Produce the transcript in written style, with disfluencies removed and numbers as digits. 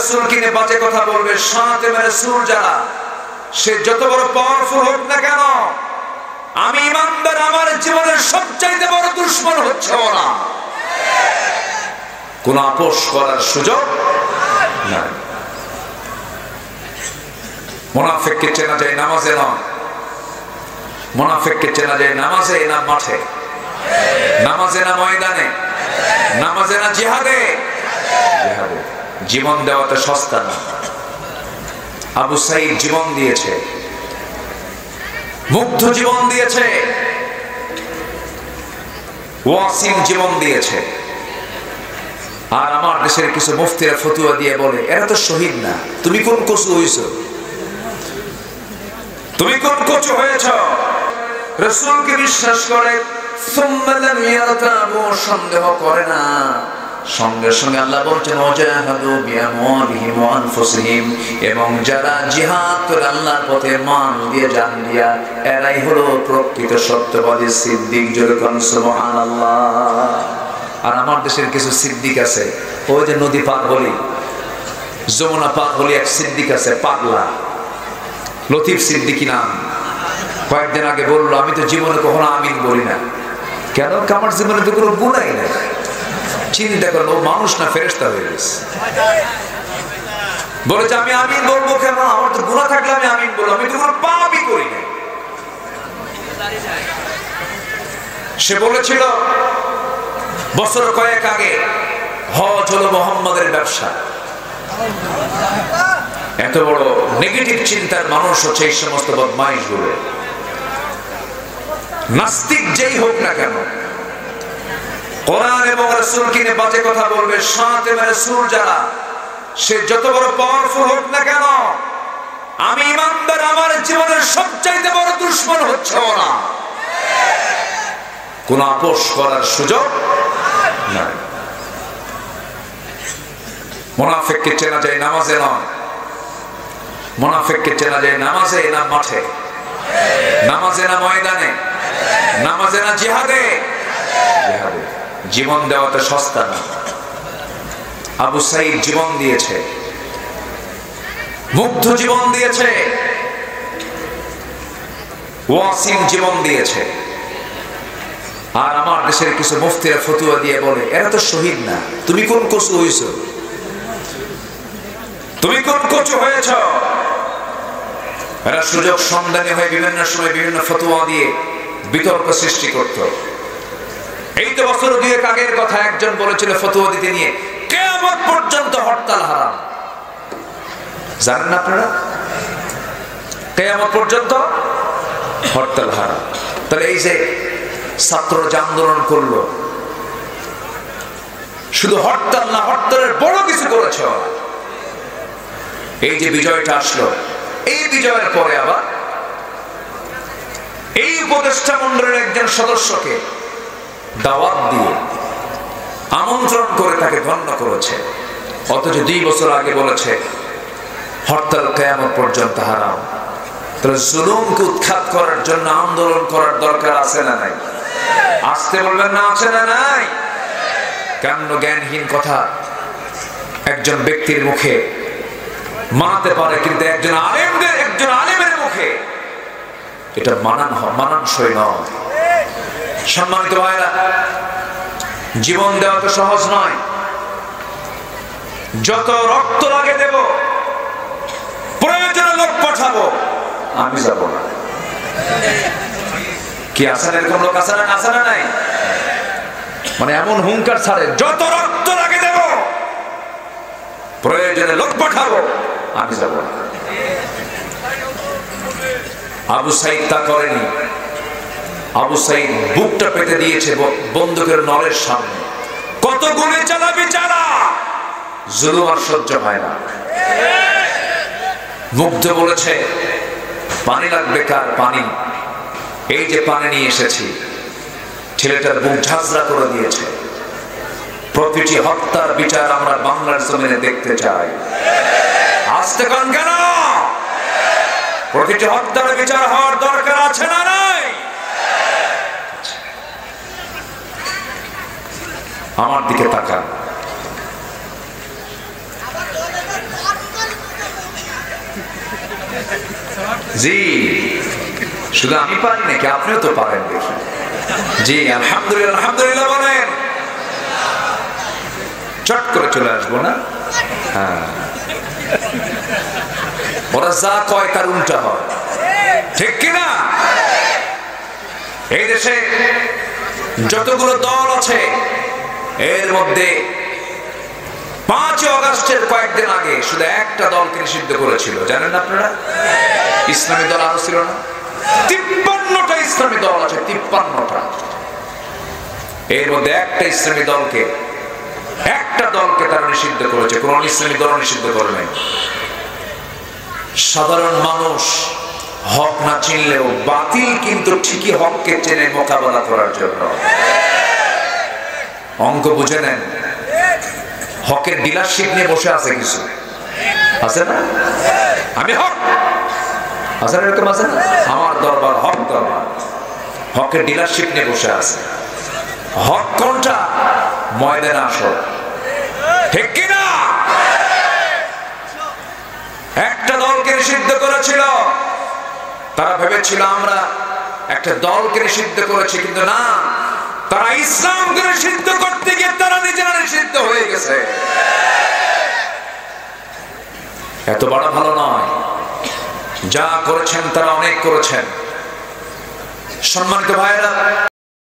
রাসূলকে নিয়ে বাজে কথা বলবে, শাতিমে রাসূল যারা, সে যত বড় পাওয়ারফুল হোক না কেন, আমি ইমানদার, আমার জীবনের সবচাইতে বড় দুশমন হচ্ছে ওরা। কোন আপোষ করার সুযোগ নাই। মুনাফিককে চেনা যায় নামাজে নয়, মুনাফিককে চেনা যায় নামাজে না মাঠে, নামাজে না ময়দানে, নামাজে না জিহাদে। জিহাদে জীবন দেওয়া তো সস্তা না। আবু সাঈদ জীবন দিয়েছে, মুগ্ধ জীবন দিয়েছে, ওয়াসিম জীবন দিয়েছে। আর আমার দেশের কিছু মুফতিরা ফতুয়া দিয়ে বলে, এরা তো শহীদ না, তুমি কোন কচু হইছো, তুমি কোন কচু হয়েছ? রাসূলকে বিশ্বাস করে, সুম্মা লাম ইয়ারতাবু, সন্দেহ করে না। সঙ্গে সঙ্গে আল্লাহ বলছেন, ওয়াজাহাদু বিআমওয়ালিহিম ওয়া আনফুসিহিম, এবং যারা জিহাদ করে আল্লাহর পথে মান দিয়ে জান দিয়া, এরাই হলো প্রকৃত সত্যবাদী সিদ্দিক। যেরকম সুবহানাল্লাহ। আর আমার দেশের কিছু সিদ্দিক আছে, ওই যে নদী পার হলি, যমুনা পার হলি, এক সিদ্দিক আছে পাগলা, লতিফ সিদ্দিকী নাম। কয়েকদিন আগে বললো, আমি তো জীবনে কখনো আমিন বলি না। কেন? আমার জীবনে তো কোনো গুনাই নাই। চিন্তা করলো, মানুষ না ফেরেশতা হয়ে গেছে। বলেছে আমি আমিন বলবো কেন? আমার তো গুনাহ থাকলে আমি আমিন বলবো, আমি তো কোনো পাপই করি না। সে বলেছিল বছর কয়েক আগে, হজ হলো মুহাম্মাদের ব্যবসা। এত বড় নেগেটিভ চিন্তার মানুষ হচ্ছে এই সমস্ত বদমাইশগুলো। নাস্তিক যেই হোক না কেন, কোরআন এবং রাসূলকে নিয়ে বাজে কথা বলবে, শাতিমে রাসূল যারা, সে যত বড় পাওয়ারফুল হোক না কেন, আমি ইমানদার, আমার জীবনের সবচাইতে বড় দুশমন হচ্ছে ওরা। কোন আপোষ করার সুযোগ নাই। মুনাফিককে চেনা যায় নামাজে নয়, মুনাফিককে চেনা যায় নামাজে না মাঠে, নামাজে না ময়দানে, নামাজে না জিহাদে। জিহাদে জীবন দেওয়া তো সস্তা না। আবু সাঈদ জীবন দিয়েছে, মুগ্ধ জীবন দিয়েছে, ওয়াসিম জীবন দিয়েছে। আর আমার দেশের কিছু মুফতিরা ফতুয়া দিয়ে বলে, এরা তো শহীদ না, তুমি কোন কচু হইছো, তুমি কোন কচু হয়েছ? এরা সুযোগ সন্ধানী হয়ে বিভিন্ন সময় বিভিন্ন ফতুয়া দিয়ে বিতর্ক সৃষ্টি করত। এই তো বছর দুয়েক আগের কথা, একজন বলেছিল ফতুয়া দিতে নিয়ে, কিয়ামত পর্যন্ত হরতাল হারাম। জানেন না আপনারা? কিয়ামত পর্যন্ত হরতাল হারাম। তাহলে এই যে ছাত্র যে আন্দোলন করলো, শুধু হরতাল না, হরতালের বড় কিছু করেছ। এই যে বিজয়টা আসলো, এই বিজয়ের পরে আবার এই উপদেষ্টা মণ্ডলের একজন সদস্যকে দাওয়াত দিয়ে আমন্ত্রণ করে তাকে ধন্য করেছে, অথচ 2 বছর আগে বলেছে হরতাল কিয়ামত পর্যন্ত হারাম। তাহলে জুলুমকে উৎখাত করার জন্য আন্দোলন করার দরকার আছে না নাই? আসতে বলবেন না, আছে না নাই? কেন জ্ঞানহীন কথা একজন ব্যক্তির মুখে মানাতে পারে, কিন্তু একজন আলেমের মুখে এটা মানানসই নয়। সম্মানিত ভাইরা, জীবন দেওয়া তো সহজ নয়। যত রক্ত লাগে দেব, প্রয়োজনে লোক পাঠাবো, আমি যাব না। কি আছেন এরকম লোক? আছে না নাই? মানে এমন হুঙ্কার ছাড়ে, যত রক্ত লাগে দেব, প্রয়োজনে লোক পাঠাবো, আমি যাব না। আবু সাঈদ তা করেনি। আবু সাঈদ বুকটা পেতে দিয়েছে বন্দুকের নলের সামনে। কত গুলি চালাবি চালা, জুলুম আর সহ্য হয় না। মুগ্ধ বলেছে, পানি লাগবে কার? পানি। এই যে পানি নিয়ে এসেছি। ছেলেটার বুক ঝাঁঝরা করে দিয়েছে। প্রতিটি হত্যার বিচার আমরা বাংলার জমিনে দেখতে চাই। আসতে কান কেন? প্রতিটি হত্যার বিচার হওয়ার দরকার আছে না নাই? আমার দিকে তাকান। জি, শুধু আমি পারি নাকি, আপনিও তো পারেন। জি আলহামদুলিল্লাহ, আলহামদুলিল্লাহ বলেন। চট করে চলে আসবো না? হ্যাঁ, ওরা যা কয় তার উল্টা হয়, ঠিক কিনা? এই দেশে যতগুলো দল আছে এর মধ্যে 5 আগস্টের কয়েকদিন আগে শুধু একটা দলকে নিষিদ্ধ করেছিল, জানেন আপনারা? ইসলামী দল আরো ছিল না? 53টা ইসলামী দল আছে, 53টা। এর মধ্যে একটা ইসলামী দলকে, একটা দলকে তারা নিষিদ্ধ করেছে, কোন ইসলামী দল নিষিদ্ধ করে নাই। সাধারণ মানুষ হক না চিনলেও বাতিল কিন্তু ঠিকই হককে চেনে মোকাবেলা করার জন্য। অঙ্ক বুঝে নেন, হকের ডিলারশিপ নিয়ে বসে আছে কিছু, আছে না? আমি হক, আছে না এরকম? আছে না? আমার দরবার হক দরবার, হকের ডিলারশিপ নিয়ে বসে আছে। হক কোনটা? ময়দানে আসো, ঠিক কিনা? একটা দলকে নিষিদ্ধ করেছিল, তারা ভেবেছিল আমরা একটা দলকে নিষিদ্ধ করেছি, কিন্তু না, তারা ইসলামকে নিষিদ্ধ করতে গিয়ে তারা নিজেরা নিষিদ্ধ হয়ে গেছে। এত বড় ভালো নয়। যা করেছেন তারা অনেক করেছেন। সম্মানিত ভাইরা,